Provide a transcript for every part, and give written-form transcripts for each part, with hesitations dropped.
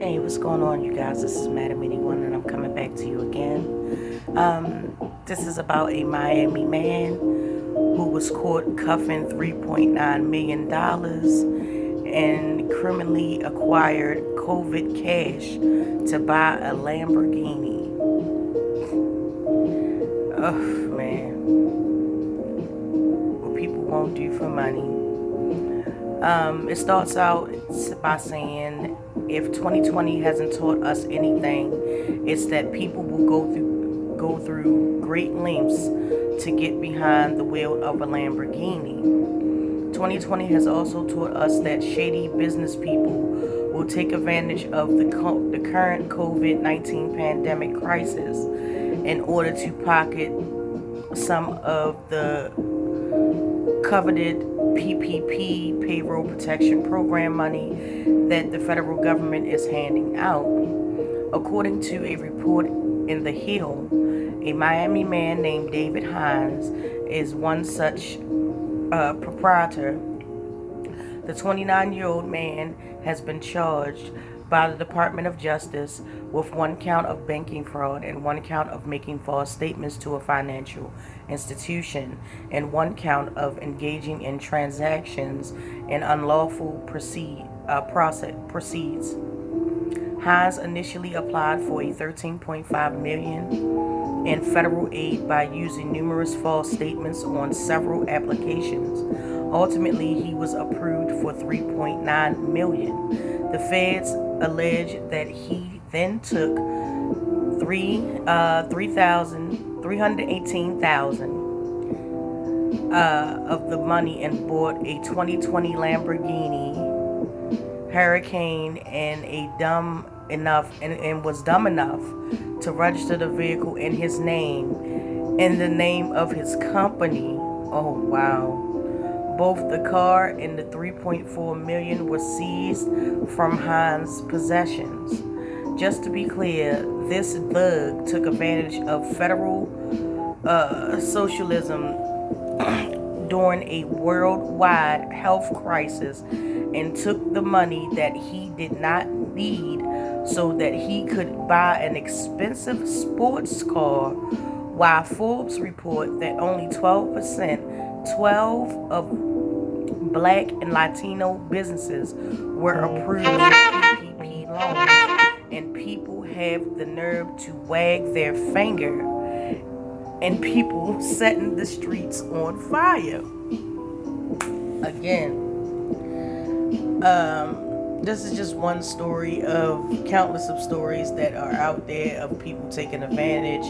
Hey, what's going on, you guys? This is Madam Anyone, and I'm coming back to you again. This is about a Miami man who was caught cuffing $3.9 million and criminally acquired COVID cash to buy a Lamborghini. Oh, man. What people won't do for money. It starts out by saying, if 2020 hasn't taught us anything, it's that people will go through great lengths to get behind the wheel of a Lamborghini. 2020 has also taught us that shady business people will take advantage of the current COVID-19 pandemic crisis in order to pocket some of the coveted PPP, payroll protection program money that the federal government is handing out. According to a report in The Hill, a Miami man named David Hines is one such proprietor. The 29-year-old man has been charged by the Department of Justice with one count of banking fraud and one count of making false statements to a financial institution and one count of engaging in transactions in unlawful proceeds. Hines initially applied for a $13.5 million in federal aid by using numerous false statements on several applications. Ultimately, he was approved for $3.9 million. The feds allege that he then took $318,000 of the money and bought a 2020 Lamborghini Hurricane and was dumb enough to register the vehicle in his name, in the name of his company. Oh wow. Both the car and the 3.4 million were seized from Hines' possessions. Just to be clear, this bug took advantage of federal socialism during a worldwide health crisis and took the money that he did not need so that he could buy an expensive sports car, while Forbes report that only 12% of black and Latino businesses were approved for PPP loans, and people have the nerve to wag their finger and people setting the streets on fire. Again, this is just one story of countless of stories that are out there of people taking advantage,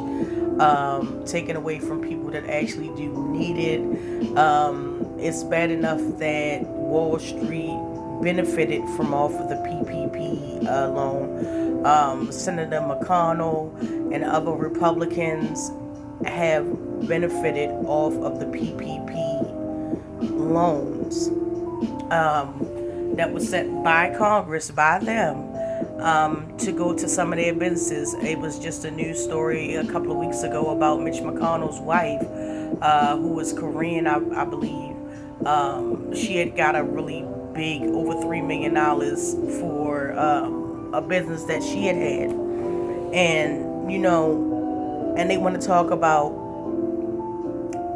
taking away from people that actually do need it. It's bad enough that Wall Street benefited from off of the PPP loan. Senator McConnell and other Republicans have benefited off of the PPP loans that was set by Congress, by them, to go to some of their businesses. It was just a news story a couple of weeks ago about Mitch McConnell's wife, who was Korean, I believe. She had got a really big, over $3 million for a business that she had. And, and they want to talk about,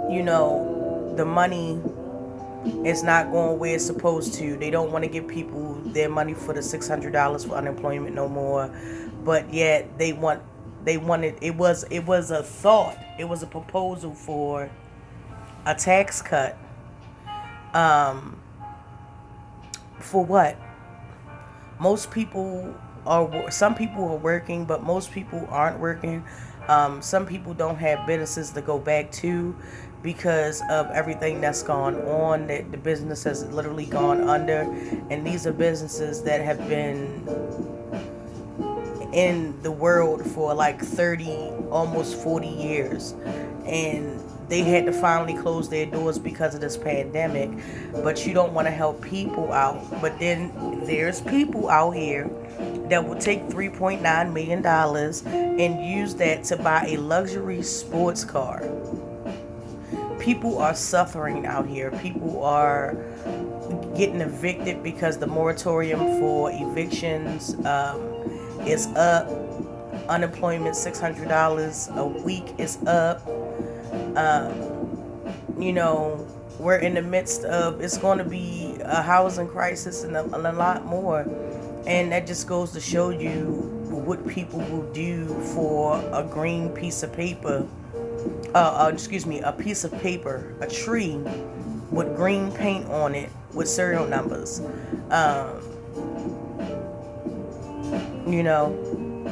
the money is not going where it's supposed to. They don't want to give people their money for the $600 for unemployment no more, but yet they wanted it was a thought. It was a proposal for a tax cut. For what? Most people some people are working, but most people aren't working. Some people don't have businesses to go back to because of everything that's gone on. That the business has literally gone under, and these are businesses that have been in the world for like 30, almost 40 years, and they had to finally close their doors because of this pandemic. But you don't want to help people out. But then there's people out here that will take $3.9 million and use that to buy a luxury sports car. people are suffering out here. People are getting evicted because the moratorium for evictions is up. Unemployment, $600 a week is up. You know, we're in the midst of, it's going to be a housing crisis and a lot more. And that just goes to show you what people will do for a green piece of paper. Excuse me, a piece of paper, a tree with green paint on it with serial numbers. Um, you know,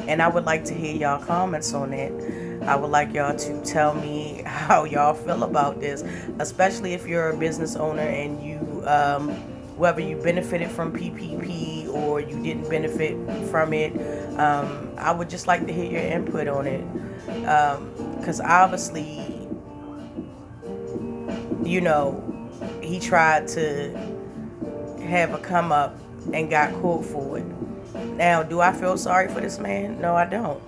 and I would like to hear y'all comments on it. I would like y'all to tell me how y'all feel about this, especially if you're a business owner and you, whether you benefited from PPP or you didn't benefit from it. I would just like to hear your input on it, because obviously, you know, he tried to have a come up and got caught for it. Now, do I feel sorry for this man? No, I don't.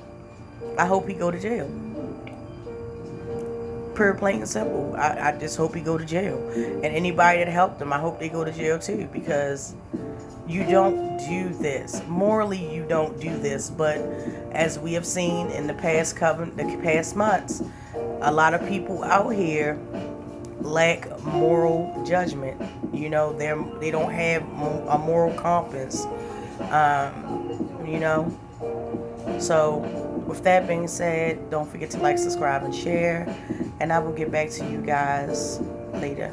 I hope he go to jail. Pure, plain and simple. I just hope he go to jail. And anybody that helped him, I hope they go to jail too, because you don't do this. Morally, you don't do this. But as we have seen in the past months, a lot of people out here lack moral judgment. You know, they don't have a moral compass. You know, so with that being said, don't forget to like, subscribe, and share. And I will get back to you guys later.